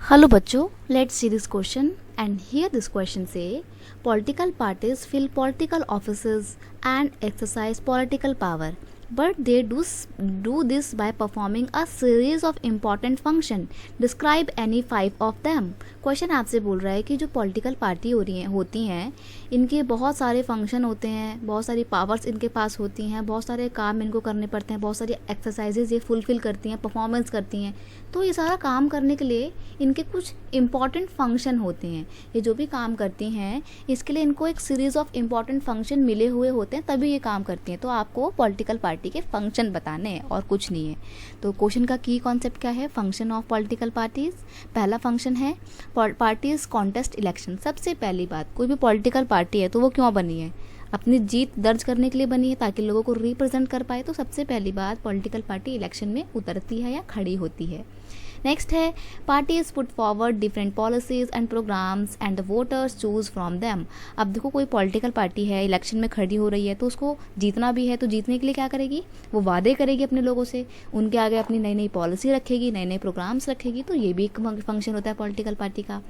Hello बच्चों, let's see this question and here this question say political parties fill political offices and exercise political power but they do this by performing a series of important function. Describe any 5 of them. Question आपसे बोल रहा है कि जो political party होती हैं इनके बहुत सारे फंक्शन होते हैं, बहुत सारी पावर्स इनके पास होती हैं, बहुत सारे काम इनको करने पड़ते हैं, बहुत सारी एक्सरसाइजेज ये फुलफिल करती हैं, परफॉर्मेंस करती हैं। तो ये सारा काम करने के लिए इनके कुछ इम्पॉर्टेंट फंक्शन होते हैं। ये जो भी काम करती हैं इसके लिए इनको एक सीरीज़ ऑफ इम्पॉर्टेंट फंक्शन मिले हुए होते हैं, तभी ये काम करती हैं। तो आपको पॉलिटिकल पार्टी के फंक्शन बताने हैं और कुछ नहीं है। तो क्वेश्चन का की कॉन्सेप्ट क्या है? Function of political parties. पहला फंक्शन है पार्टीज कॉन्टेस्ट इलेक्शन। सबसे पहली बात, कोई भी पॉलिटिकल पार्टी है तो वो क्यों बनी है? अपनी जीत दर्ज करने के लिए बनी है, ताकि लोगों को रिप्रेजेंट कर पाए। तो सबसे पहली बात, पॉलिटिकल पार्टी इलेक्शन में उतरती है या खड़ी होती है। नेक्स्ट है parties put forward different policies and programs and the voters choose from them. अब देखो, कोई पॉलिटिकल पार्टी है, इलेक्शन में खड़ी हो रही है, तो उसको जीतना भी है, तो जीतने के लिए क्या करेगी? वो वादे करेगी अपने लोगों से, उनके आगे अपनी नई नई पॉलिसी रखेगी, नए नए प्रोग्राम्स रखेगी। तो ये भी एक फंक्शन होता है पॉलिटिकल पार्टी का।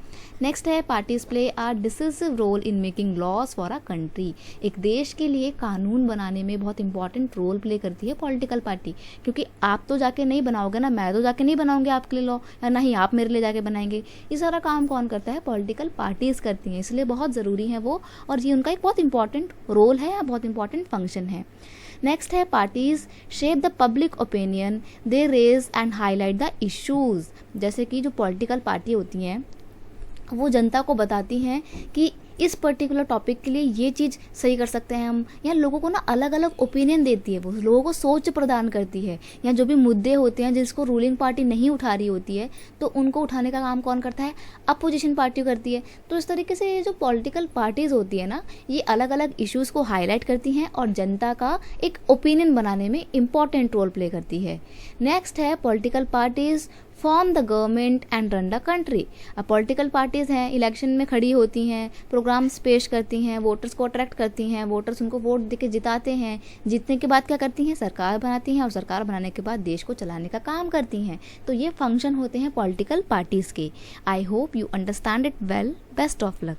नेक्स्ट है parties play a decisive role in making laws for a country. एक देश के लिए कानून बनाने में बहुत इंपॉर्टेंट रोल प्ले करती है पॉलिटिकल पार्टी, क्योंकि आप तो जाके नहीं बनाओगे ना, मैं तो जाके नहीं बनाऊंगी आपके लिए लॉ, या ना ही आप मेरे लिए जाके बनाएंगे। ये सारा काम कौन करता है? पॉलिटिकल पार्टीज करती हैं, इसलिए बहुत ज़रूरी है वो, और ये उनका एक बहुत इंपॉर्टेंट रोल है या बहुत इंपॉर्टेंट फंक्शन है। नेक्स्ट है parties shape the public opinion, they raise and highlight the issues. जैसे कि जो पॉलिटिकल पार्टी होती हैं वो जनता को बताती हैं कि इस पर्टिकुलर टॉपिक के लिए ये चीज़ सही कर सकते हैं हम, या लोगों को ना अलग अलग ओपिनियन देती है, वो लोगों को सोच प्रदान करती है। या जो भी मुद्दे होते हैं जिसको रूलिंग पार्टी नहीं उठा रही होती है, तो उनको उठाने का काम कौन करता है? अपोजिशन पार्टी करती है। तो इस तरीके से ये जो पॉलिटिकल पार्टीज़ होती है ना, ये अलग अलग इश्यूज़ को हाईलाइट करती हैं और जनता का एक ओपिनियन बनाने में इंपॉर्टेंट रोल प्ले करती है। नेक्स्ट है political parties form the government and run the country. अब पॉलिटिकल पार्टीज़ हैं, इलेक्शन में खड़ी होती हैं, प्रोग्राम्स पेश करती हैं, वोटर्स को अट्रैक्ट करती हैं, वोटर्स उनको वोट देके जिताते हैं। जीतने के बाद क्या करती हैं? सरकार बनाती हैं, और सरकार बनाने के बाद देश को चलाने का काम करती हैं। तो ये फंक्शन होते हैं पॉलिटिकल पार्टीज़ के। I hope you understand it well. Best of luck.